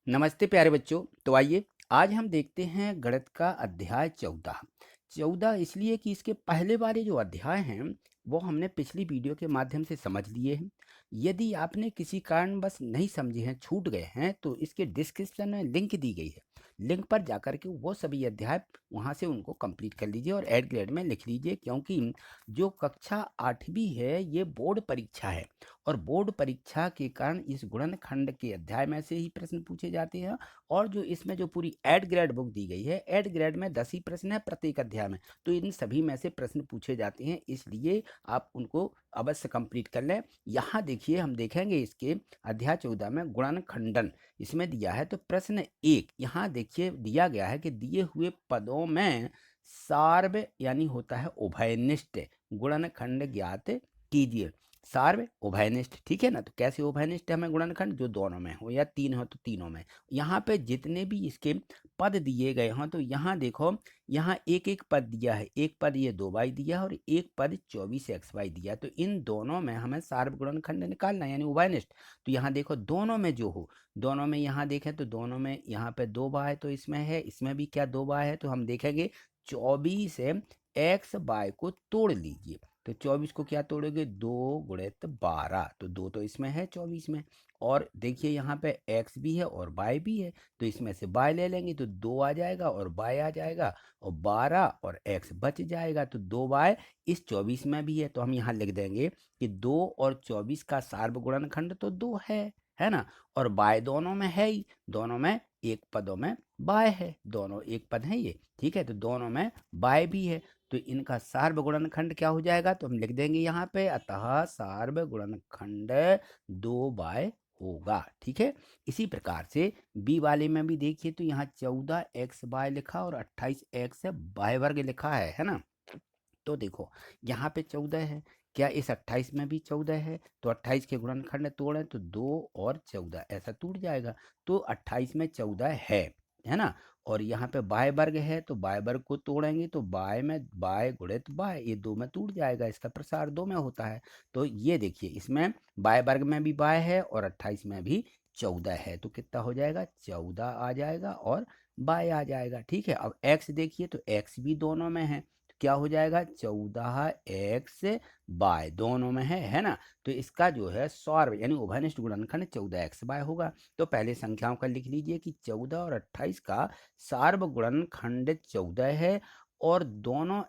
नमस्ते प्यारे बच्चों। तो आइए आज हम देखते हैं गणित का अध्याय 14। 14 इसलिए कि इसके पहले वाले जो अध्याय हैं वो हमने पिछली वीडियो के माध्यम से समझ लिए हैं। यदि आपने किसी कारणवश नहीं समझे हैं, छूट गए हैं, तो इसके डिस्क्रिप्शन में लिंक दी गई है। लिंक पर जाकर के वो सभी अध्याय वहाँ से उनको कंप्लीट कर लीजिए और एड ग्रेड में लिख लीजिए, क्योंकि जो कक्षा 8वीं है ये बोर्ड परीक्षा है और बोर्ड परीक्षा के कारण इस गुणनखंड के अध्याय में से ही प्रश्न पूछे जाते हैं। और जो इसमें जो पूरी एड ग्रेड बुक दी गई है, एड ग्रेड में 10 ही प्रश्न है प्रत्येक अध्याय में, तो इन सभी में से प्रश्न पूछे जाते हैं, इसलिए आप उनको अवश्य कंप्लीट कर लें। यहाँ देखिए, हम देखेंगे इसके अध्याय 14 में गुणनखंडन इसमें दिया है। तो प्रश्न 1 यहाँ देखिए दिया गया है कि दिए हुए पदों में सार्व यानी होता है उभयनिष्ठ गुणनखंड ज्ञात कीजिए। सार्व उभयनिष्ठ, ठीक है ना। तो कैसे उभयनिष्ठ हमें गुणनखंड जो दोनों में हो या तीन हो तो तीनों में। यहाँ पे जितने भी इसके पद दिए गए हों तो यहाँ देखो, यहाँ एक एक पद दिया है। एक पद ये 2y दिया है और एक पद 24xy दिया, तो इन दोनों में हमें सार्व गुणनखंड निकालना है यानी उभयनिष्ठ। तो यहाँ देखो दोनों में जो हो, दोनों में यहाँ देखें तो दोनों में यहाँ पे 2y तो इसमें है, इसमें भी क्या 2y है, तो हम देखेंगे 24 है, एक्स बाय को तोड़ लीजिए। तो 24 को क्या तोड़ोगे, 2 गुणित 12, तो 2 तो इसमें है 24 में। और देखिए यहाँ पे x भी है और y भी है, तो इसमें से y ले लेंगे तो 2 आ जाएगा और y आ जाएगा और 12 और x बच जाएगा। तो 2y इस 24 में भी है, तो हम यहाँ लिख देंगे कि 2 और 24 का सार्व गुणनखंड तो 2 है ना। और y दोनों में है ही, दोनों में एक पदों में y है, दोनों एक पद है ये, ठीक है। तो दोनों में y भी है, तो इनका सार्व गुणनखंड क्या हो जाएगा, तो हम लिख देंगे यहाँ पे, अतः सार्व गुणनखंड 2y होगा, ठीक है। इसी प्रकार से बी वाले में भी देखिए, तो यहाँ 14xy लिखा और 28x y वर्ग लिखा है ना। तो देखो यहाँ पे 14 है, क्या इस 28 में भी 14 है, तो 28 के गुणनखंड तोड़ें तो 2 और 14 ऐसा टूट जाएगा। तो 28 में 14 है ना। और यहाँ पे बाय वर्ग है, तो बाय वर्ग को तोड़ेंगे तो बाय में बाय गुणित बाय, ये 2 में टूट जाएगा, इसका प्रसार 2 में होता है। तो ये देखिए इसमें बाय वर्ग में भी बाय है और 28 में भी 14 है, तो कितना हो जाएगा, 14 आ जाएगा और बाय आ जाएगा, ठीक है। अब एक्स देखिए, तो एक्स भी दोनों में है, क्या हो जाएगा, 14x बाय दोनों में है ना। तो इसका जो है सार्व यानी उभयनिष्ठ गुणनखंड 14x बाय होगा। तो पहले संख्याओं का लिख लीजिए कि 14 और 28 का सार्व गुणनखंड 14 है और दोनों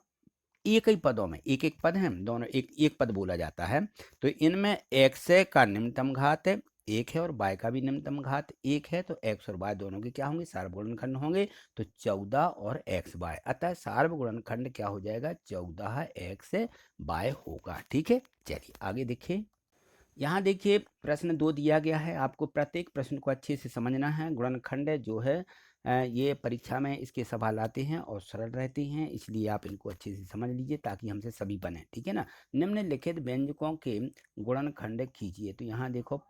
एक ही पदों में, एक एक पद हैं, दोनों एक एक पद बोला जाता है। तो इनमें x का निम्नतम घात है 1 है और y का भी निम्नतम घात 1 है, तो x और y दोनों के क्या होंगे, सार्वगुणनखंड होंगे। तो 14 और x y, अतः सार्वगुणनखंड क्या हो जाएगा, 14x y होगा, ठीक है। चलिए आगे देखिए। यहाँ देखिए प्रश्न 2 दिया गया है, आपको प्रत्येक प्रश्न को अच्छे से समझना है। गुणनखंड जो है ये परीक्षा में इसके सवाल आते हैं और सरल रहते हैं, इसलिए आप इनको अच्छे से समझ लीजिए ताकि हमसे सभी बने, ठीक है ना। निम्नलिखित व्यंजकों के गुणनखंड कीजिए। तो यहाँ देखो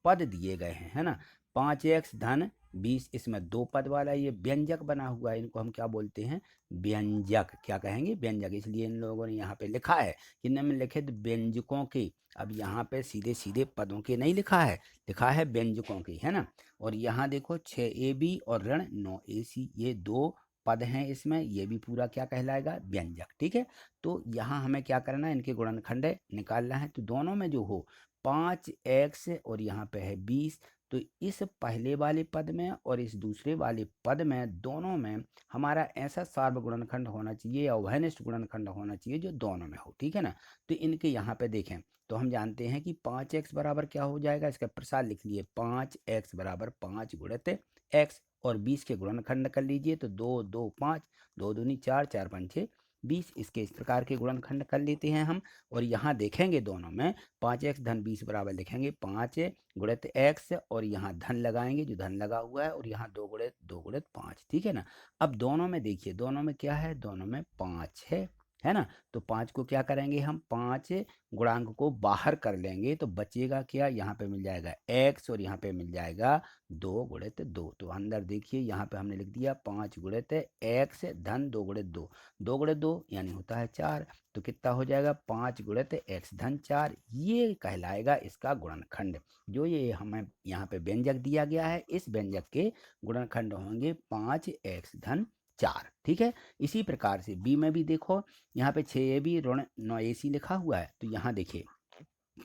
पद दिए गए हैं, है ना। 5x धन 20, इसमें 2 पद वाला ये व्यंजक बना हुआ है, इनको हम क्या बोलते हैं, व्यंजक। क्या कहेंगे, व्यंजक। इसलिए इन लोगों ने यहाँ पे लिखा है कि निम्नलिखित व्यंजकों के, अब यहाँ पे सीधे सीधे पदों के नहीं लिखा है, लिखा है व्यंजकों के, है ना। और यहाँ देखो 6ab और ऋण 9ac, ये 2 पद हैं इसमें, ये भी पूरा क्या कहलाएगा, व्यंजक, ठीक है। तो यहाँ हमें क्या करना है, इनके गुणनखंड निकालना है। तो दोनों में जो हो 5x और यहाँ पे है 20, तो इस पहले वाले पद में और इस दूसरे वाले पद में दोनों में हमारा ऐसा सार्व गुणनखंड होना चाहिए या उभयनिष्ठ गुणनखंड होना चाहिए जो दोनों में हो, ठीक है ना। तो इनके यहाँ पे देखें, तो हम जानते हैं कि 5x बराबर क्या हो जाएगा, इसका प्रसार लिख लिए, 5x बराबर 5 गुणित x और 20 के गुणनखंड कर लीजिए, तो 2 2 5, 2 दूनी 4, 4 5 6 20, इसके इस प्रकार के गुणनखंड कर लेते हैं हम। और यहाँ देखेंगे दोनों में 5x धन 20 बराबर लिखेंगे 5 गुणित x और यहाँ धन लगाएंगे जो धन लगा हुआ है और यहाँ 2 गुणित 5, ठीक है ना। अब दोनों में देखिए, दोनों में क्या है, दोनों में 5 है है ना। तो 5 को क्या करेंगे हम, 5 गुणांक को बाहर कर लेंगे तो बचेगा क्या, यहाँ पे मिल जाएगा x और यहाँ पे मिल जाएगा 2 गुणित 2। तो अंदर देखिए यहाँ पे हमने लिख दिया 5 गुणित x धन 2 गुणित 2, 2 गुणित 2 यानी होता है 4। तो कितना हो जाएगा, 5 गुणित x धन 4, ये कहलाएगा इसका गुणनखंड। जो ये हमें यहाँ पे व्यंजक दिया गया है, इस व्यंजक के गुणनखंड होंगे 5x धन 4। ठीक है। इसी प्रकार से बी में भी देखो, यहाँ पे 6ab ऋण 9ac लिखा हुआ है। तो यहाँ देखिए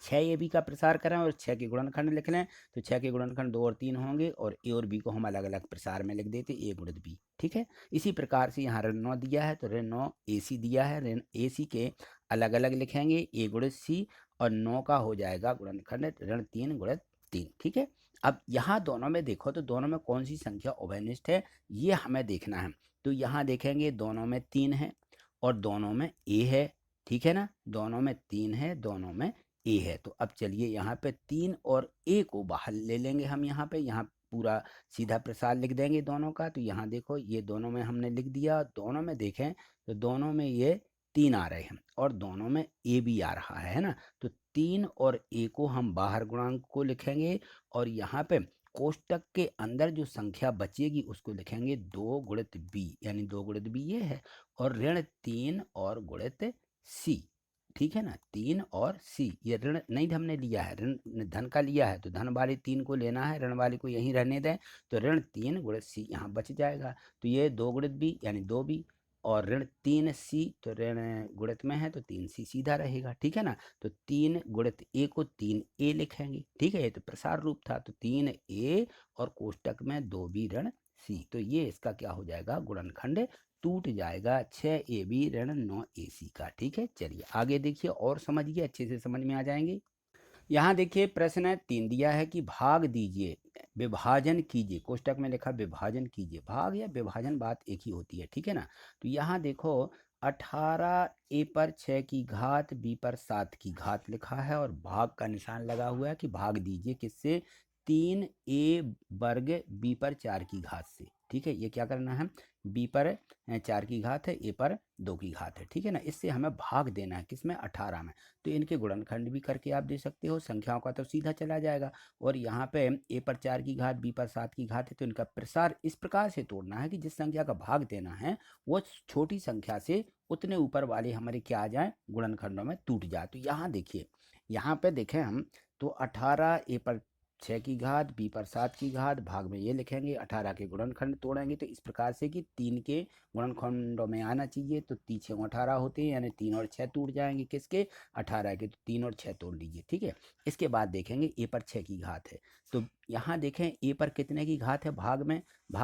6ab का प्रसार करें और 6 के गुणनखंड लिख लें तो 6 के गुणनखंड 2 और 3 होंगे, और ए और बी को हम अलग अलग प्रसार में लिख देते, ए गुणित बी। ठीक है। इसी प्रकार से यहाँ ऋण 9 दिया है तो ऋण 9ac दिया है, ऋण ac के अलग अलग लिखेंगे, ए गुणित सी, और 9 का हो जाएगा गुणनखंड ऋण 3 गुणित 3। ठीक है। अब यहाँ दोनों में देखो तो दोनों में कौन सी संख्या उभयनिष्ठ है ये हमें देखना है। तो यहाँ देखेंगे दोनों में 3 है और दोनों में ए है। ठीक है ना, दोनों में 3 है, दोनों में ए है। तो अब चलिए यहाँ पे 3 और ए को बाहर ले लेंगे हम, यहाँ पे यहाँ पूरा सीधा प्रसार लिख देंगे दोनों का। तो यहाँ देखो ये दोनों में हमने लिख दिया, दोनों में देखें तो दोनों में ये 3 आ रहे हैं और दोनों में ए भी आ रहा है ना। तो 3 और ए को हम बाहर गुणांक को लिखेंगे और यहाँ पे कोष्टक के अंदर जो संख्या बचेगी उसको लिखेंगे 2 गुणित बी, यानी 2 गुणित बी ये है, और ऋण 3 और गुणित सी। ठीक है ना, 3 और सी, ये ऋण नहीं हमने लिया है, ऋण धन का लिया है तो धन वाली 3 को लेना है, ऋण वाली को यहीं रहने दें। तो ऋण 3 गुणित सी यहाँ बच जाएगा। तो ये 2 गुणित बी यानी 2b, और ऋण 3c तो ऋण गुणित में है तो 3c सीधा रहेगा। ठीक है ना। तो 3 गुणित ए को 3a लिखेंगे। ठीक है, ये तो प्रसार रूप था। तो 3a और कोष्टक में 2b ऋण c, तो ये इसका क्या हो जाएगा, गुणनखंड टूट जाएगा 6ab ऋण 9ac का। ठीक है। चलिए आगे देखिए और समझिए, अच्छे से समझ में आ जाएंगे। यहाँ देखिए प्रश्न 3 दिया है कि भाग दीजिए, विभाजन कीजिए। कोष्टक में लिखा विभाजन कीजिए, भाग या विभाजन बात एक ही होती है। ठीक है ना। तो यहाँ देखो 18 ए पर 6 की घात बी पर 7 की घात लिखा है और भाग का निशान लगा हुआ है कि भाग दीजिए किससे, 3a वर्ग बी पर 4 की घात से। ठीक है, ये क्या करना है, बी पर 4 की घात है, ए पर 2 की घात है। ठीक है ना, इससे हमें भाग देना है किसमें, 18 में। तो इनके गुणनखंड भी करके आप दे सकते हो, संख्याओं का तो सीधा चला जाएगा। और यहाँ पे ए पर 4 की घात बी पर 7 की घात है, तो इनका प्रसार इस प्रकार से तोड़ना है कि जिस संख्या का भाग देना है वो छोटी संख्या से उतने ऊपर वाले हमारे क्या आ जाए, गुणनखंडों में टूट जाए। तो यहाँ देखिए, यहाँ पे देखें हम तो 18 ए पर 6 की घात बी पर 7 की घात, भाग में ये लिखेंगे, 18 के गुणनखंड तोड़ेंगे तो इस प्रकार से कि 3 के गुणनखंडों में आना चाहिए। तो 3 6 18 होते हैं, यानी 3 और 6 टूट जाएंगे किसके, 18 के। तो 3 और 6 तोड़ लीजिए। ठीक है। इसके बाद देखेंगे ए पर 6 की घात है, तो यहाँ देखें ए पर कितने की घात है, भाग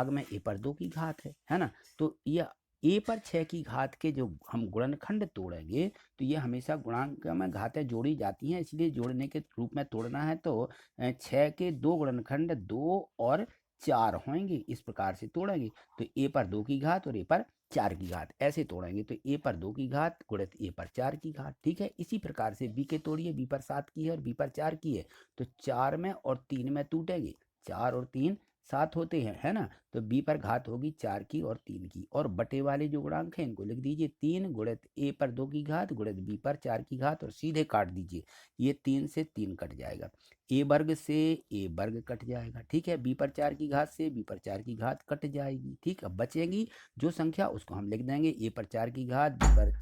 में ए पर 2 की घात है ना। तो यह ए पर 6 की घात के जो हम गुणनखंड तोड़ेंगे तो ये हमेशा गुणांक में घातें जोड़ी जाती हैं, इसलिए जोड़ने के रूप में तोड़ना है। तो 6 के 2 गुणनखंड 2 और 4 होंगे, इस प्रकार से तोड़ेंगे। तो ए पर 2 की घात और ए पर 4 की घात ऐसे तोड़ेंगे। तो ए पर 2 की घात गुणित ए पर 4 की घात। ठीक है। इसी प्रकार से बी के तोड़िए, बी पर 7 की है और बी पर 4 की है, तो 4 में और 3 में टूटेंगे, 4 और 3 7 होते हैं, है ना। तो बी पर घात होगी 4 की और 3 की, और बटे वाले जो गुणांक हैं इनको लिख दीजिए, 3 गुणित ए पर 2 की घात गुणित बी पर 4 की घात, और सीधे काट दीजिए, ये 3 से 3 कट जाएगा, ए वर्ग से ए वर्ग कट जाएगा। ठीक है। बी पर 4 की घात से बी पर 4 की घात कट जाएगी। ठीक है। बचेगी जो संख्या उसको हम लिख देंगे, ए पर 4 की घात बी पर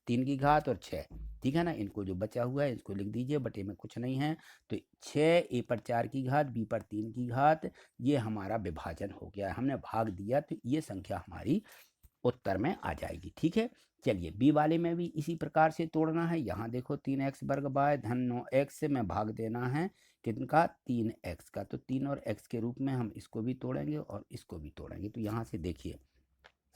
3 की घात और 6। ठीक है ना, इनको जो बचा हुआ है इसको लिख दीजिए, बटे में कुछ नहीं है। तो 6 ए पर 4 की घात बी पर 3 की घात, ये हमारा विभाजन हो गया, हमने भाग दिया, तो ये संख्या हमारी उत्तर में आ जाएगी। ठीक है। चलिए बी वाले में भी इसी प्रकार से तोड़ना है। यहाँ देखो 3x वर्ग बाय धन 9x से में भाग देना है किनका, 3x का। तो 3 और x के रूप में हम इसको भी तोड़ेंगे और इसको भी तोड़ेंगे। तो यहाँ से देखिए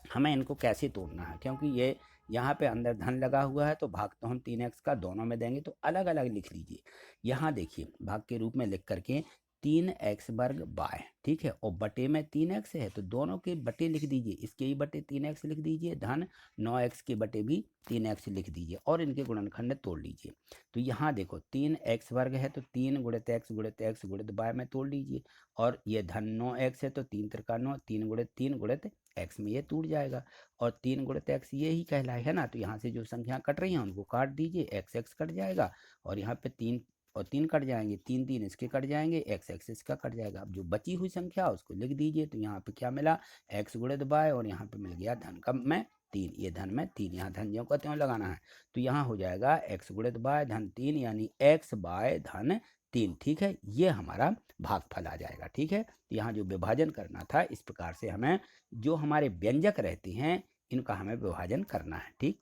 हमें इनको कैसे तोड़ना है, क्योंकि ये यहाँ पे अंदर धन लगा हुआ है तो भाग तो हम 3x का दोनों में देंगे, तो अलग अलग लिख लीजिए। यहाँ देखिए भाग के रूप में लिख करके 3x² बाय, ठीक है, और बटे में 3x है तो दोनों के बटे लिख दीजिए, इसके ही बटे 3x लिख दीजिए, धन 9x के बटे भी 3x लिख दीजिए और इनके गुणनखंड तोड़ लीजिए। तो यहाँ देखो 3x² है तो 3 गुणित x गुणित x गुणित बाय में तोड़ लीजिए, और ये धन 9x है तो 3 त्रिका 9, 3 गुणित x में ये टूट जाएगा, और 3 गुणित x ये ही कहलाए है ना। तो यहाँ से जो संख्या कट रही हैं उनको काट दीजिए, x कट जाएगा और यहाँ पे 3 और 3 कट जाएंगे, 3 इसके कट जाएंगे, x इसका कट जाएगा। अब जो बची हुई संख्या उसको लिख दीजिए। तो यहाँ पे क्या मिला, x गुणित बाय, और यहाँ पे मिल गया धन का में 3, ये धन में 3, यहाँ धन ज्यों का त्यों लगाना है। तो यहाँ हो जाएगा x गुणित बाय धन 3 यानी x बाय धन 3, ठीक है, ये हमारा भागफल आ जाएगा। ठीक है, तो यहाँ जो विभाजन करना था इस प्रकार से हमें जो हमारे व्यंजक रहते हैं इनका हमें विभाजन करना है। ठीक,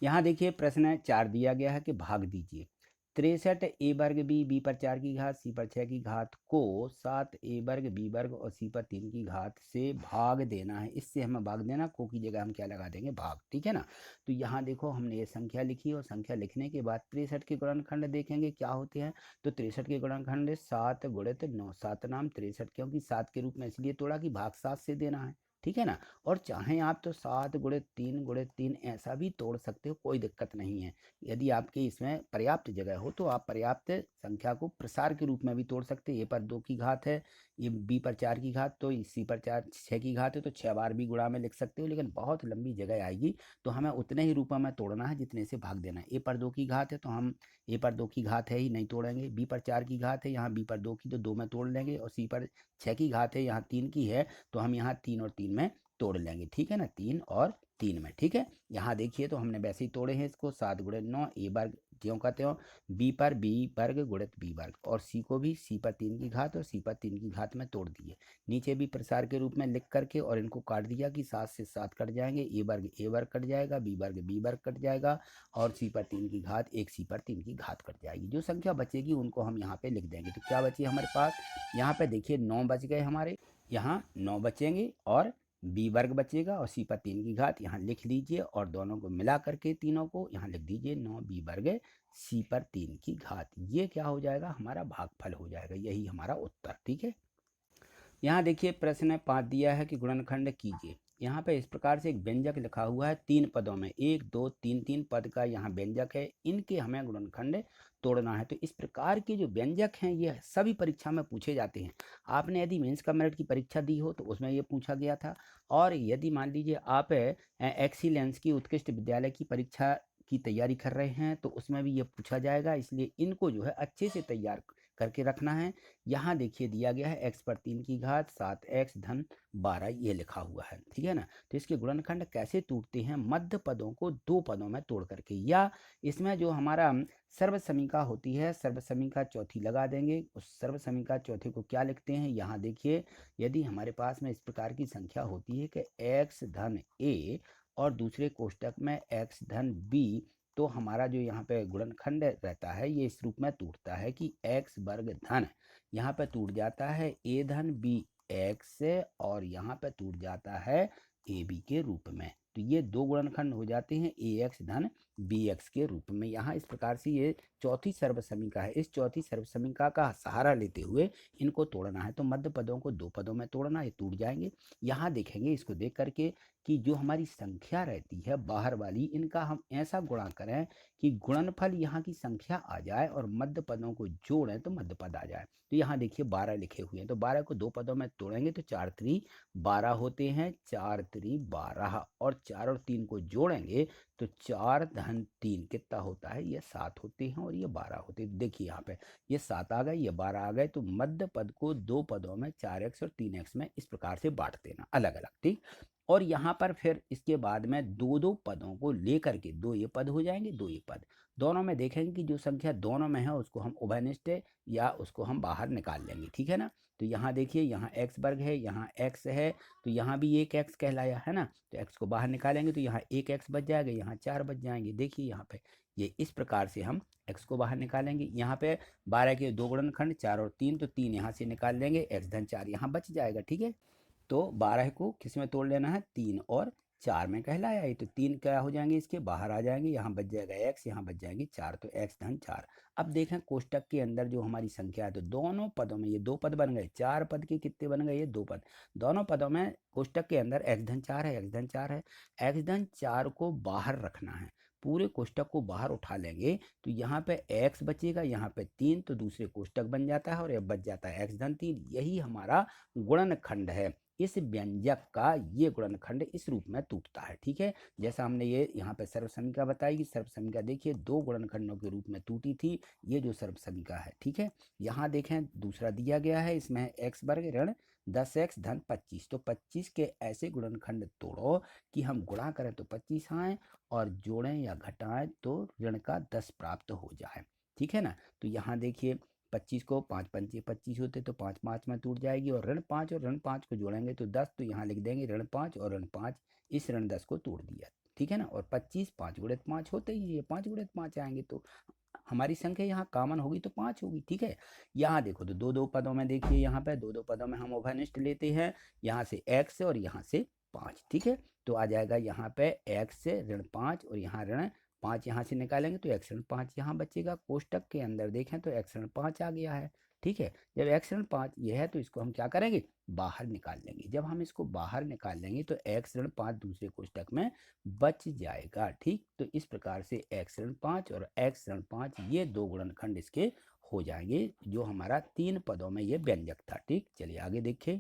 यहाँ देखिए प्रश्न 4 दिया गया है कि भाग दीजिए 63a² b पर 4 की घात c पर 6 की घात को 7a² b² और c पर 3 की घात से भाग देना है। इससे हमें भाग देना, को की जगह हम क्या लगा देंगे, भाग, ठीक है ना। तो यहाँ देखो हमने ये संख्या लिखी और संख्या लिखने के बाद 63 के गुणनखंड देखेंगे क्या होते हैं। तो 63 के गुणनखंड 7 गुणित 9, 7 नाम 63, क्योंकि 7 के रूप में इसलिए तोड़ा कि भाग 7 से देना है, ठीक है ना। और चाहें आप तो 7 गुणित 3 गुणित 3 ऐसा भी तोड़ सकते हो, कोई दिक्कत नहीं है। यदि आपके इसमें पर्याप्त जगह हो तो आप पर्याप्त संख्या को प्रसार के रूप में भी तोड़ सकते हैं। ए पर 2 की घात है, ये बी पर 4 की घात, तो सी पर 6 की घात है, तो 6 बार भी गुणा में लिख सकते हो, लेकिन बहुत लंबी जगह आएगी। तो हमें उतने ही रूपों में तोड़ना है जितने से भाग देना है। ए पर 2 की घात है तो हम ए पर 2 की घात है ही नहीं तोड़ेंगे। बी पर 4 की घात है, यहाँ बी पर 2 की तो 2 में तोड़ लेंगे, और सी पर 6 की घात है, यहाँ 3 की है तो हम यहाँ 3 और 3 में तोड़ लेंगे, ठीक है ना, 3 और 3 में, ठीक है। यहाँ देखिए तो हमने वैसे ही तोड़े हैं इसको, 7 गुणित 9 ए वर्ग ज्यों का त्यों, बी पर बी वर्ग गुणित बी वर्ग, और सी को भी सी पर 3 की घात और सी पर 3 की घात में तोड़ दिए। नीचे भी प्रसार के रूप में लिख करके और इनको काट दिया कि 7 से 7 कट जाएंगे, ए वर्ग कट जाएगा, बी वर्ग कट जाएगा, और सी पर 3 की घात एक सी पर 3 की घात कट जाएगी। जो संख्या बचेगी उनको हम यहाँ पे लिख देंगे। तो क्या बची हमारे पास, यहाँ पे देखिए 9 बच गए हमारे, यहाँ 9 बचेंगे, और बी वर्ग बचेगा, और सी पर 3 की घात यहाँ लिख लीजिए, और दोनों को मिला करके तीनों को यहाँ लिख दीजिए 9 बी वर्ग सी पर 3 की घात। ये क्या हो जाएगा, हमारा भागफल हो जाएगा, यही हमारा उत्तर, ठीक है। यहाँ देखिए प्रश्न 5 दिया है कि गुणनखंड कीजिए। यहाँ पे इस प्रकार से एक व्यंजक लिखा हुआ है 3 पदों में, 1 2 3 3 पद का यहाँ व्यंजक है, इनके हमें गुणनखंड तोड़ना है। तो इस प्रकार के जो व्यंजक हैं ये सभी परीक्षा में पूछे जाते हैं। आपने यदि मेंस का मेरिट की परीक्षा दी हो तो उसमें ये पूछा गया था, और यदि मान लीजिए आप एक्सीलेंस की उत्कृष्ट विद्यालय की परीक्षा की तैयारी कर रहे हैं तो उसमें भी ये पूछा जाएगा, इसलिए इनको जो है अच्छे से तैयार करके रखना है। यहाँ देखिए दिया गया है x पर 3 की घात 7x धन 12, ये लिखा हुआ है, ठीक है ना। तो इसके गुणनखंड कैसे टूटते हैं, मध्य पदों को 2 पदों में तोड़ करके, या इसमें जो हमारा सर्वसमीका होती है, सर्वसमीका चौथी लगा देंगे। उस सर्वसमीका चौथे को क्या लिखते हैं, यहाँ देखिए यदि हमारे पास में इस प्रकार की संख्या होती है कि x धन a और दूसरे कोष्टक में x धन b, तो हमारा जो यहाँ पे गुणनखंड रहता है ये इस रूप में टूटता है कि x वर्ग धन, यहाँ पे टूट जाता है a धन b x, और यहाँ पे टूट जाता है ए बी के रूप में। तो ये 2 गुणनखंड हो जाते हैं ए एक्स धन बी एक्स के रूप में। यहाँ इस प्रकार से ये चौथी सर्वसमीका है, इस चौथी सर्वसमीका का सहारा लेते हुए इनको तोड़ना है। तो मध्य पदों को 2 पदों में तोड़ना, ये टूट जाएंगे। यहाँ देखेंगे इसको देख करके कि जो हमारी संख्या रहती है बाहर वाली, इनका हम ऐसा गुणा करें कि गुणनफल यहाँ की संख्या आ जाए और मध्य पदों को जोड़ें तो मध्य पद आ जाए। तो यहाँ देखिए 12 लिखे हुए हैं, तो 12 को 2 पदों में तोड़ेंगे तो 4 3 12 होते हैं, 4 3 12, और 4 और 3 को जोड़ेंगे तो 4 धन 3 कितना होता है, ये 7 होते हैं, और ये 12 होते हैं। देखिए यहाँ पे ये 7 आ गए, ये 12 आ गए, तो मध्य पद को 2 पदों में 4x और 3x में इस प्रकार से बांट देना अलग अलग, ठीक। और यहाँ पर फिर इसके बाद में 2 पदों को लेकर के 2 ये पद हो जाएंगे, 2 ये पद, दोनों में देखेंगे कि जो संख्या दोनों में है उसको हम उभयनिष्ठ या उसको हम बाहर निकाल लेंगे, ठीक है ना। तो यहाँ देखिए यहाँ x वर्ग है, यहाँ x है, तो यहाँ भी एक x कहलाया है ना, तो x को बाहर निकालेंगे तो यहाँ एक x बच जाएगा, यहाँ 4 बच जाएंगे। देखिए यहाँ पे ये इस प्रकार से हम x को बाहर निकालेंगे। यहाँ पे 12 के 2 गुणनखंड 4 और 3, तो 3 यहाँ से निकाल लेंगे, x धन 4 यहाँ बच जाएगा, ठीक है। तो 12 को किस में तोड़ लेना है, 3 और 4 में कहलाया। ये तो 3 क्या हो जाएंगे, इसके बाहर आ जाएंगे, यहाँ बच जाएगा x, यहाँ बच जाएंगे 4, तो x धन 4। अब देखें कोष्टक के अंदर जो हमारी संख्या है, तो दोनों पदों में ये 2 पद बन गए, 4 पद के कितने बन गए, ये 2 पद। दोनों पदों में कोष्टक के अंदर x धन 4 है, x धन 4 है। x धन 4 को बाहर रखना है, पूरे कोष्टक को बाहर उठा लेंगे तो यहाँ पे x बचेगा, यहाँ पे 3, तो दूसरे कोष्टक बन जाता है और ये बच जाता है x धन 3। यही हमारा गुणनखंड है। इस व्यंजक का ये गुणनखंड इस रूप में टूटता है। ठीक है, जैसा हमने ये यहाँ पे सर्वसमीका बताई कि सर्वसमीका देखिए 2 गुणनखंडों के रूप में टूटी थी, ये जो सर्वसमीका है। ठीक है, यहाँ देखें दूसरा दिया गया है, इसमें है x वर्ग ऋण 10x धन 25। तो 25 के ऐसे गुणनखंड तोड़ो कि हम गुणा करें तो 25 आए और जोड़ें या घटाएं तो ऋण का 10 प्राप्त हो जाए। ठीक है ना, तो यहाँ देखिए 25 को 5 पंचे 25 होते, तो 5 5 में टूट जाएगी, और ऋण 5 और ऋण 5 को जोड़ेंगे तो 10, तो यहाँ लिख देंगे ऋण 5 और ऋण 5, इस ऋण 10 को तोड़ दिया। ठीक है ना, और 25 5 गुणित 5 होते ही, ये 5 गुणित 5 आएंगे, तो हमारी संख्या यहाँ कॉमन होगी तो 5 होगी। ठीक है, यहाँ देखो तो दो दो पदों में देखिए, यहाँ पे दो दो पदों में हम उभयनिष्ठ लेते हैं, यहाँ से x और यहाँ से 5। ठीक है, तो आ जाएगा यहाँ पे x से ऋण 5 और यहाँ ऋण 5, यहाँ से निकालेंगे तो x ऋण 5 यहाँ बचेगा। कोष्टक के अंदर देखें तो x ऋण 5 आ गया है। ठीक है, जब x ऋण 5 ये है तो इसको हम क्या करेंगे, बाहर निकाल लेंगे। जब हम इसको बाहर निकाल लेंगे तो x ऋण 5 दूसरे कोष्टक में बच जाएगा। ठीक, तो इस प्रकार से x ऋण 5 और x ऋण 5 ये 2 गुणनखंड इसके हो जाएंगे, जो हमारा 3 पदों में ये व्यंजक था। ठीक, चलिए आगे देखें।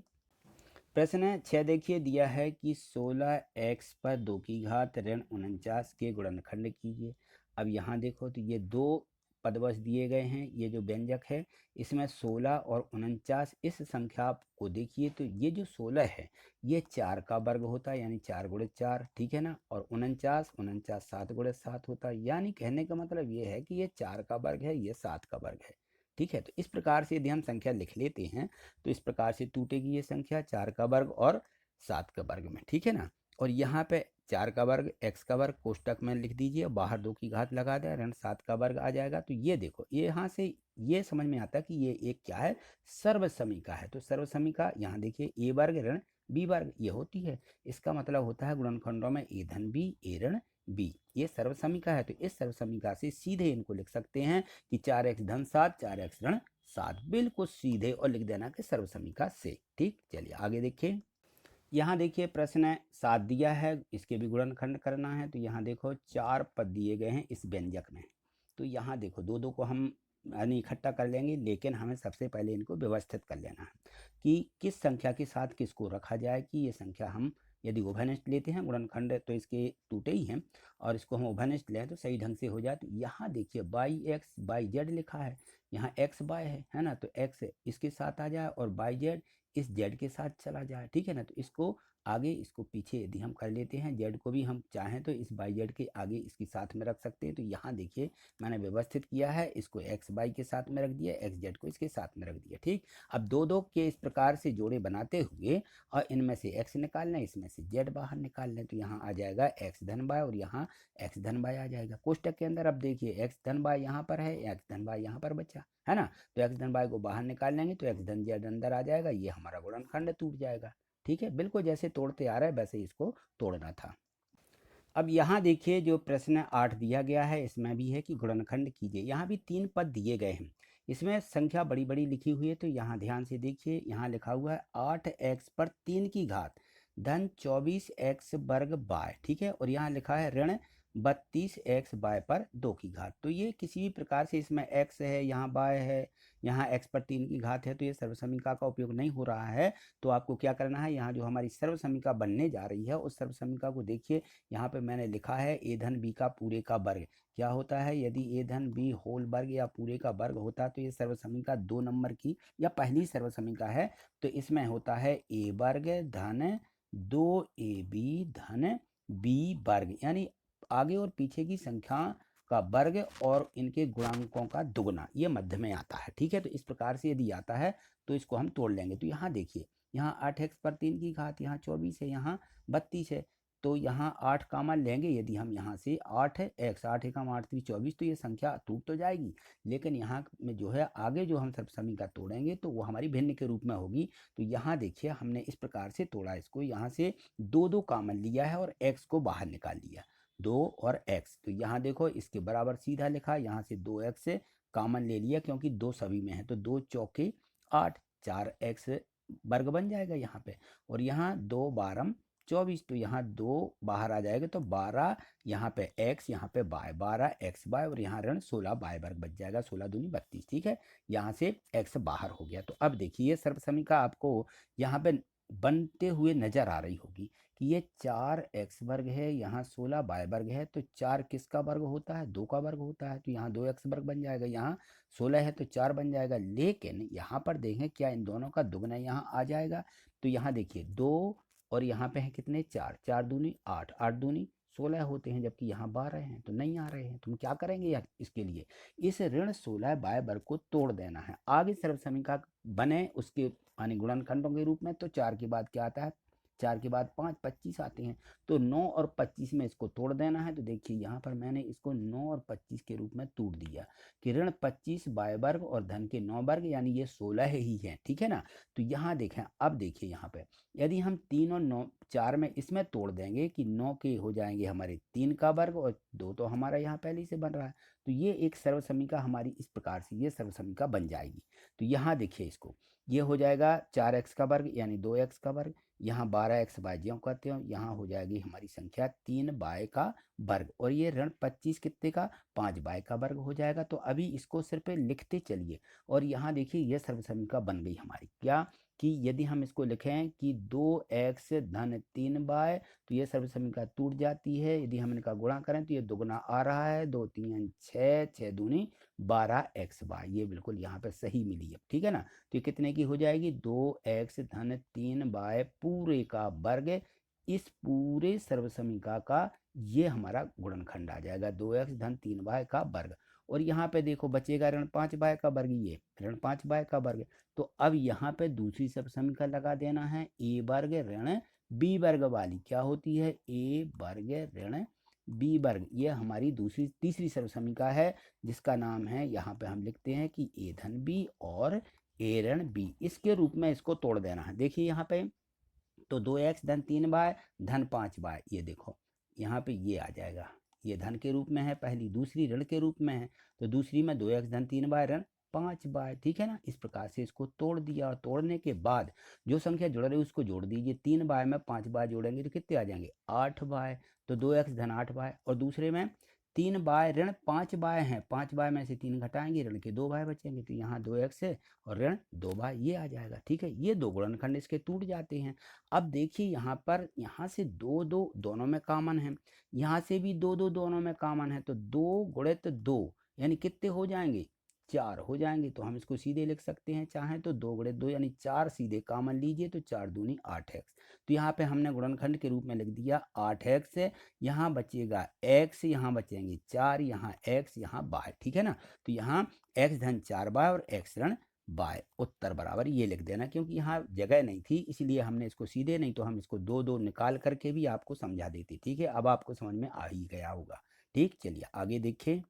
प्रश्न 6 देखिए, दिया है कि 16x पर 2 की घात ऋण 49 के गुणनखंड कीजिए। अब यहाँ देखो तो ये 2 पदवश दिए गए हैं, ये जो व्यंजक है इसमें 16 और 49, इस संख्या को देखिए तो ये जो 16 है ये 4 का वर्ग होता है, यानी 4 गुणित 4। ठीक है ना, और 49 7 गुणित 7 होता है, यानी कहने का मतलब ये है कि ये 4 का वर्ग है, ये 7 का वर्ग है। ठीक है, तो इस प्रकार से यदि हम संख्या लिख लेते हैं तो इस प्रकार से टूटेगी ये संख्या 4 का वर्ग और 7 का वर्ग में। ठीक है ना, और यहाँ पे 4 का वर्ग x का वर्ग कोष्टक में लिख दीजिए, बाहर 2 की घात लगा दें, ऋण 7 का वर्ग आ जाएगा। तो ये देखो, ये यहाँ से ये समझ में आता है कि ये एक क्या है, सर्वसमीका है। तो सर्वसमीका यहाँ देखिए a वर्ग ऋण b वर्ग ये होती है, इसका मतलब होता है गुणनखंडों में a धन b a ऋण b, ये सर्वसमीका है। तो इस सर्वसमीका से सीधे इनको लिख सकते हैं कि 4x धन 7 4x ऋण 7, बिल्कुल सीधे, और लिख देना कि सर्वसमीका से। ठीक, चलिए आगे देखिए। यहाँ देखिए प्रश्न 7 दिया है, इसके भी गुणनखंड करना है। तो यहाँ देखो 4 पद दिए गए हैं इस व्यंजक में, तो यहाँ देखो दो दो को हम यानी इकट्ठा कर लेंगे, लेकिन हमें सबसे पहले इनको व्यवस्थित कर लेना है कि किस संख्या के साथ किसको रखा जाए। कि ये संख्या हम यदि उभयनिष्ठ लेते हैं, गुणनखंड तो इसके टूटे ही हैं, और इसको हम उभयनिष्ठ लें तो सही ढंग से हो जाए। तो यहाँ देखिए बाई एक्स बाई जेड लिखा है, यहाँ एक्स बाय है ना, तो एक्स इसके साथ आ जाए और बाई जेड इस जेड के साथ चला जाए। ठीक है ना, तो इसको आगे इसको पीछे यदि हम कर लेते हैं, जेड को भी हम चाहें तो इस बाई जेड के आगे इसके साथ में रख सकते हैं। तो यहाँ देखिए मैंने व्यवस्थित किया है, इसको एक्स बाई के साथ में रख दिया, एक्स जेड को इसके साथ में रख दिया। ठीक, अब दो दो के इस प्रकार से जोड़े बनाते हुए और इनमें से एक्स निकाल लें, इसमें से जेड बाहर निकाल लें, तो यहाँ आ जाएगा एक्स धन बाय और यहाँ एक्स धन बाय आ जाएगा। कोष्टक के अंदर अब देखिए एक्स धन बाय यहाँ पर है, एक्स धन बाय यहाँ पर बचा है ना, तो एक्स धन बाय को बाहर निकाल लेंगे तो एक्स धन जेड अंदर आ जाएगा, ये हमारा गुणनखंड टूट जाएगा। ठीक है, बिल्कुल जैसे तोड़ते आ रहा है वैसे इसको तोड़ना था। अब यहाँ देखिए जो प्रश्न 8 दिया गया है इसमें भी है कि गुणनखंड कीजिए। यहाँ भी 3 पद दिए गए हैं, इसमें संख्या बड़ी बड़ी लिखी हुई है। तो यहाँ ध्यान से देखिए, यहाँ लिखा हुआ है 8x पर 3 की घात धन 24x वर्ग बाय। ठीक है, और यहाँ लिखा है ऋण 32x बाय पर 2 की घात। तो ये किसी भी प्रकार से इसमें x है, यहाँ बाय है, यहाँ x पर 3 की घात है, तो ये सर्वसमीका का उपयोग नहीं हो रहा है। तो आपको क्या करना है, यहाँ जो हमारी सर्वसमीका बनने जा रही है उस सर्वसमीका को देखिए, यहाँ पे मैंने लिखा है a धन b का पूरे का वर्ग। क्या होता है, यदि a धन b होल वर्ग या पूरे का वर्ग होता तो ये सर्वसमीका 2 नंबर की या पहली सर्वसमीका है। तो इसमें होता है a वर्ग धन 2ab धन b वर्ग, यानी आगे और पीछे की संख्या का वर्ग और इनके गुणांकों का दुगुना, ये मध्य में आता है। ठीक है, तो इस प्रकार से यदि आता है तो इसको हम तोड़ लेंगे। तो यहाँ देखिए, यहाँ 8x पर 3 की घात, यहाँ 24 है, यहाँ 32 है, तो यहाँ 8 कॉमन लेंगे। यदि हम यहाँ से 8 है x, 8 एकम 8 3 24, तो ये संख्या टूट तो जाएगी, लेकिन यहाँ में जो है आगे जो हम सर्वसमीका तोड़ेंगे तो वो हमारी भिन्न के रूप में होगी। तो यहाँ देखिए हमने इस प्रकार से तोड़ा इसको, यहाँ से 2 कॉमन लिया है और x को बाहर निकाल लिया, 2 और x। तो यहाँ देखो इसके बराबर सीधा लिखा, यहाँ से 2x कॉमन ले लिया क्योंकि 2 सभी में है, तो 2 चौके 8, 4x वर्ग बन जाएगा यहाँ पे, और यहाँ 2 12 24, तो यहाँ 2 बाहर आ जाएगा, तो 12 यहाँ पे x, यहाँ पे y, 12x y, और यहाँ ऋण 16y वर्ग बच जाएगा, 16 दूनी 32। ठीक है, यहाँ से x बाहर हो गया। तो अब देखिए ये सर्वसमीका आपको यहाँ पे बनते हुए नजर आ रही होगी कि ये 4x वर्ग है, यहाँ 16y वर्ग है, तो 4 किसका वर्ग होता है? 2 का वर्ग होता है, तो यहाँ 2x वर्ग बन जाएगा, यहाँ 16 है तो 4 बन जाएगा। लेकिन यहाँ पर देखें क्या इन दोनों का दुगना यहाँ आ जाएगा, तो यहाँ देखिए 2 और यहाँ पे है कितने 4, 4 दूनी 8, 8 दूनी 16 होते हैं, जबकि यहाँ 12 हैं, तो नहीं आ रहे हैं। तुम क्या करेंगे यार, इसके लिए इस ऋण 16y वर्ग को तोड़ देना है। आगे सर्वसमीका बने उसके यानी गुणनखंडों के रूप में, तो 4 के बाद क्या आता है? 4 के बाद 5, 25 आते हैं, तो 9 और 25 में इसको तोड़ देना है। तो देखिए यहाँ पर मैंने इसको 9 और 25 के रूप में तोड़ दिया कि ऋण 25 बाय वर्ग और धन के 9 वर्ग, यानी ये 16 ही है। ठीक है ना, तो यहाँ देखें, अब देखिए यहाँ पे यदि हम 3 और 9 4 में इसमें तोड़ देंगे कि 9 के हो जाएंगे हमारे 3 का वर्ग, और 2 तो हमारा यहाँ पहले ही से बन रहा है, तो ये एक सर्वसमीका हमारी इस प्रकार से ये सर्वसमीका बन जाएगी। तो यहाँ देखिए इसको, ये हो जाएगा 4x का वर्ग यानी 2x का वर्ग, यहाँ 12x बाय ज्यों कहते हो, यहाँ हो जाएगी हमारी संख्या 3y का वर्ग, और ये ऋण 25 कितने का? 5y का वर्ग हो जाएगा। तो अभी इसको सिर्फ लिखते चलिए, और यहाँ देखिए ये सर्वसमीका बन गई हमारी। क्या कि यदि हम इसको लिखें कि 2x धन 3y, तो ये सर्वसमीका टूट जाती है। यदि हम इनका गुणा करें तो ये दुगना आ रहा है, 2 3 6, 6 दूनी 12xy, ये बिल्कुल यहाँ पे सही मिली है। ठीक है ना, तो ये कितने की हो जाएगी? 2x धन 3y पूरे का वर्ग, इस पूरे सर्वसमीका का ये हमारा गुणनखंड आ जाएगा, 2x धन 3y का वर्ग। और यहाँ पे देखो बचेगा ऋण 5y का वर्ग, ये ऋण 5y का वर्ग। तो अब यहाँ पे दूसरी सर्वसमीका लगा देना है, a वर्ग ऋण b वर्ग वाली, क्या होती है? a वर्ग ऋण b वर्ग, ये हमारी तीसरी सर्वसमीका है, जिसका नाम है यहाँ पे हम लिखते हैं कि a धन b और a ऋण b, इसके रूप में इसको तोड़ देना है। देखिए यहाँ पे तो 2x धन 3y धन 5y, ये देखो यहाँ पे ये आ जाएगा, ये धन के रूप में है पहली, दूसरी ऋण के रूप में है, तो दूसरी में 2x धन 3y ऋण 5y। ठीक है ना, इस प्रकार से इसको तोड़ दिया, और तोड़ने के बाद जो संख्या जुड़ रही है उसको जोड़ दीजिए, 3y में 5y जोड़ेंगे तो कितने आ जाएंगे? 8y, तो 2x धन 8y, और दूसरे में 3y ऋण 5y है, 5y में से 3 घटाएंगे, ऋण के 2y बचेंगे, तो यहाँ 2x है और ऋण 2y ये आ जाएगा। ठीक है, ये दो गुणनखंड इसके टूट जाते हैं। अब देखिए यहाँ पर, यहाँ से 2 2 दोनों में कॉमन है, यहाँ से भी 2 2 दोनों में कॉमन है, तो 2 गुणित 2 यानी कितने हो जाएंगे? 4 हो जाएंगे। तो हम इसको सीधे लिख सकते हैं, चाहे तो 2 गुणित 2 यानी 4 सीधे कॉमन लीजिए, तो 4 दूनी 8x। तो यहाँ पे हमने गुणनखंड के रूप में लिख दिया 8x, यहाँ बचेगा x, यहाँ बचेंगे 4, यहाँ x, यहाँ y। ठीक है ना, तो यहाँ x धन 4y और x ऋण y, उत्तर बराबर ये लिख देना, क्योंकि यहाँ जगह नहीं थी इसलिए हमने इसको सीधे, नहीं तो हम इसको 2 2 निकाल करके भी आपको समझा देते। ठीक है, अब आपको समझ में आ ही गया होगा। ठीक, चलिए आगे देखिए।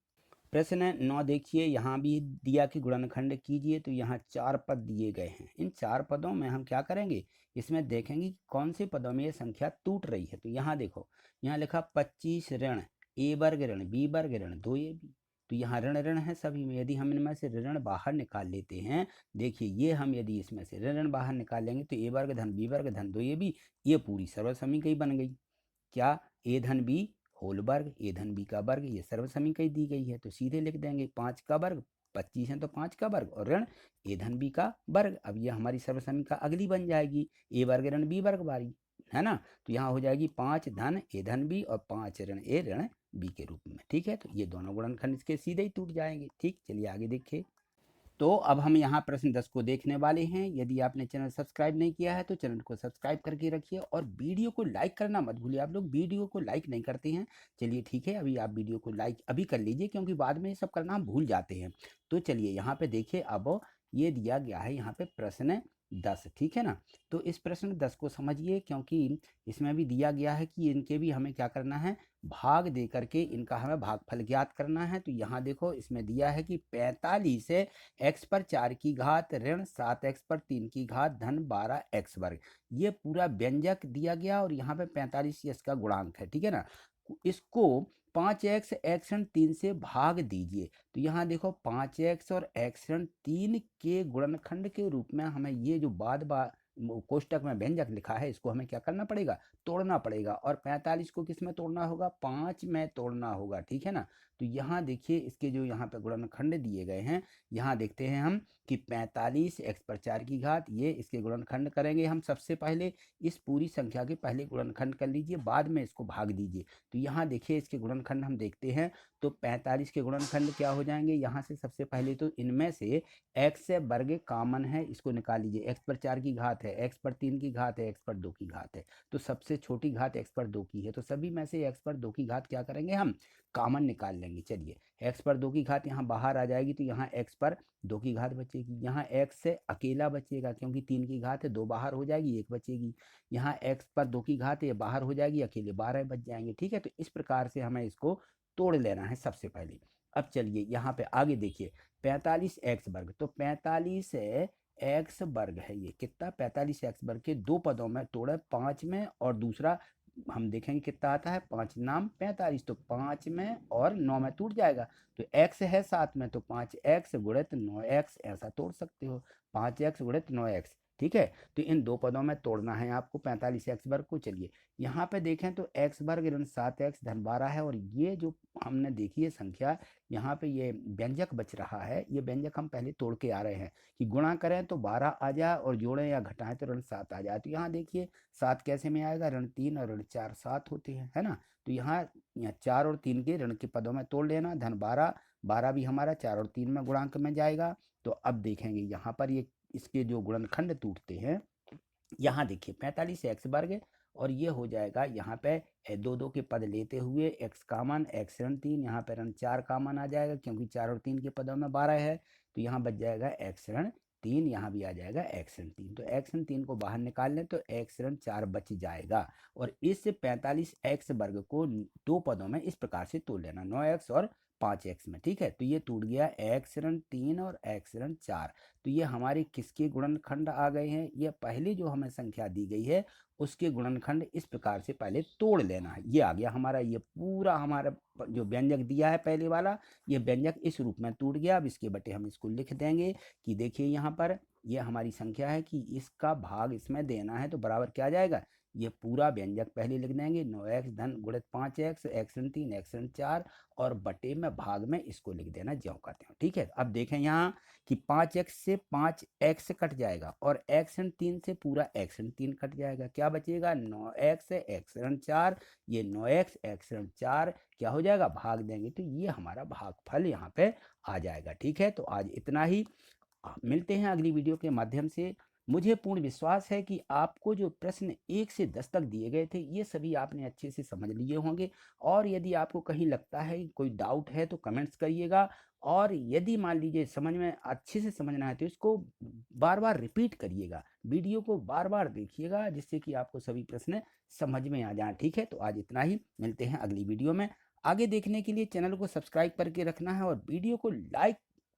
प्रश्न 9 देखिए, यहाँ भी दिया कि गुणनखंड कीजिए, तो यहाँ 4 पद दिए गए हैं। इन 4 पदों में हम क्या करेंगे, इसमें देखेंगे कि कौन से पदों में ये संख्या टूट रही है। तो यहाँ देखो, यहाँ लिखा 25 ऋण a वर्ग ऋण b वर्ग ऋण 2ab, तो यहाँ ऋण ऋण है सभी में। यदि हम इनमें से ऋण बाहर निकाल लेते हैं, देखिए ये हम यदि इसमें से ऋण बाहर निकाल लेंगे तो a वर्ग धन b वर्ग धन 2ab, ये पूरी सर्वसमीका ही बन गई। क्या? a धन b होल वर्ग, ए धन बी का वर्ग, ये सर्वसमीका दी गई है, तो सीधे लिख देंगे 5 का वर्ग, 25 है तो 5 का वर्ग, और ऋण ए धन बी का वर्ग। अब ये हमारी सर्वसमीका अगली बन जाएगी, ए वर्ग ऋण बी वर्ग वाली, है ना। तो यहाँ हो जाएगी 5 धन ए धन बी और 5 ऋण ए ऋण बी के रूप में। ठीक है, तो ये दोनों गुणनखंड इसके सीधे ही टूट जाएंगे। ठीक, चलिए आगे देखिए। तो अब हम यहाँ प्रश्न 10 को देखने वाले हैं। यदि आपने चैनल सब्सक्राइब नहीं किया है तो चैनल को सब्सक्राइब करके रखिए, और वीडियो को लाइक करना मत भूलिए। आप लोग वीडियो को लाइक नहीं करते हैं। चलिए ठीक है, अभी आप वीडियो को लाइक अभी कर लीजिए, क्योंकि बाद में ये सब करना हम भूल जाते हैं। तो चलिए यहाँ पे देखिए, अब ये दिया गया है यहाँ पे प्रश्न 10, ठीक है ना। तो इस प्रश्न 10 को समझिए, क्योंकि इसमें भी दिया गया है कि इनके भी हमें क्या करना है, भाग दे करके इनका हमें भागफल ज्ञात करना है। तो यहाँ देखो इसमें दिया है कि 45 है x पर 4 की घात ऋण 7x पर 3 की घात धन 12x वर्ग। ये पूरा व्यंजक दिया गया और यहाँ पे 45 इसका गुणांक है, ठीक है ना। इसको 5x x ऋण 3 से भाग दीजिए। तो यहाँ देखो 5x और x ऋण 3 के गुणनखंड के रूप में हमें ये जो कोष्टक में व्यंजक लिखा है इसको हमें क्या करना पड़ेगा, तोड़ना पड़ेगा। और 45 को किस में तोड़ना होगा, 5 में तोड़ना होगा, ठीक है ना। तो यहाँ देखिए इसके जो यहाँ पे गुणनखंड दिए गए हैं, यहाँ देखते हैं हम कि 45 x पर 4 की घात, ये इसके गुणनखंड करेंगे हम। सबसे पहले इस पूरी संख्या के पहले गुणनखंड कर लीजिए, बाद में इसको भाग दीजिए। तो यहाँ देखिए इसके गुणनखंड हम देखते हैं तो 45 के गुणनखंड क्या हो जाएंगे, यहाँ से सबसे पहले तो इनमें से x वर्ग कॉमन है, इसको निकाल लीजिए। x पर 4 की घात है, x पर 3 की घात है, x पर 2 की घात है। तो सबसे छोटी घात x पर 2 की है, तो सभी में से x पर 2 की घात क्या करेंगे, हम कॉमन निकाल लेंगे। चलिए x पर 2 की घात यहाँ बाहर आ जाएगी, तो यहाँ x पर 2 की घात बचेगी। यहाँ x से अकेला बचेगा क्योंकि 3 की घात है, 2 बाहर हो जाएगी, 1 बचेगी। यहाँ x पर 2 की घात है, ये बाहर हो जाएगी, अकेले 12 बच जाएंगे, ठीक है। तो इस प्रकार से हमें इसको तोड़ लेना है सबसे पहले। अब चलिए यहाँ पे आगे देखिए, 45 एक्स वर्ग, तो 45 एक्स वर्ग है, ये कितना 45 एक्स वर्ग के दो पदों में तोड़े, 5 में और दूसरा हम देखेंगे कितना आता है, 5 नाम 45, तो 5 में और 9 में टूट जाएगा। तो x है 7 में, तो 5x गुणित 9x ऐसा तोड़ सकते हो, 5x गुणित 9x, ठीक है। तो इन दो पदों में तोड़ना है आपको 45 एक्स वर्ग को। चलिए यहाँ पे देखें तो x वर्ग ऋण 7x धन 12 है, और ये जो हमने देखी है संख्या, यहाँ पे ये व्यंजक बच रहा है, ये व्यंजक हम पहले तोड़ के आ रहे हैं कि गुणा करें तो 12 आ जाए और जोड़ें या घटाएं तो ऋण 7 आ जाए। तो यहाँ देखिए 7 कैसे में आएगा, ऋण 3 और ऋण 4 7 होते हैं, है ना। तो यहाँ 4 और 3 के ऋण के पदों में तोड़ लेना, धन 12, 12 भी हमारा 4 और 3 में गुणांक में जाएगा। तो अब देखेंगे यहाँ पर ये इसके जो गुणनखंड टूटते हैं, यहाँ देखिए 45 एक्स वर्ग, और ये हो जाएगा यहाँ पे दो दो के पद लेते हुए x कामन, x ऋण 3, यहाँ पे ऋण 4 कामन आ जाएगा क्योंकि 4 और 3 के पदों में 12 है। तो यहाँ बच जाएगा x ऋण 3, यहाँ भी आ जाएगा x ऋण 3। तो x ऋण 3 को बाहर निकाल लें तो x ऋण 4 बच जाएगा। और इस 45 एक्स वर्ग को दो पदों में इस प्रकार से तोड़ लेना, 9x और 5x में, ठीक है। तो ये टूट गया x ऋण 3 और x ऋण 4। तो ये हमारे किसके गुणनखंड आ गए हैं, ये पहले जो हमें संख्या दी गई है उसके गुणनखंड इस प्रकार से पहले तोड़ लेना है। ये आ गया हमारा, ये पूरा हमारा जो व्यंजक दिया है पहले वाला, ये व्यंजक इस रूप में टूट गया। अब इसके बटे हम इसको लिख देंगे कि देखिए यहाँ पर ये हमारी संख्या है कि इसका भाग इसमें देना है, तो बराबर क्या आ जाएगा, ये पूरा व्यंजक पहले लिख देंगे, 9x धन गुणित 5x, x ऋण 3, x ऋण 4, और बटे में भाग में इसको लिख देना ज्यों करते हो, ठीक है। अब देखें यहाँ कि 5x से 5x कट जाएगा और x ऋण 3 से पूरा x ऋण 3 कट जाएगा, क्या बचेगा, 9x x ऋण 4, ये 9x x ऋण 4 क्या हो जाएगा, भाग देंगे, तो ये हमारा भागफल यहाँ पे आ जाएगा, ठीक है। तो आज इतना ही, मिलते हैं अगली वीडियो के माध्यम से। मुझे पूर्ण विश्वास है कि आपको जो प्रश्न 1 से 10 तक दिए गए थे ये सभी आपने अच्छे से समझ लिए होंगे, और यदि आपको कहीं लगता है कोई डाउट है तो कमेंट्स करिएगा। और यदि मान लीजिए समझ में अच्छे से समझना है तो इसको बार बार रिपीट करिएगा, वीडियो को बार बार देखिएगा, जिससे कि आपको सभी प्रश्न समझ में आ जाए, ठीक है। तो आज इतना ही, मिलते हैं अगली वीडियो में। आगे देखने के लिए चैनल को सब्सक्राइब करके रखना है और वीडियो को लाइक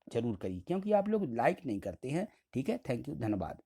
जरूर करिए, क्योंकि आप लोग लाइक नहीं करते हैं, ठीक है। थैंक यू, धन्यवाद।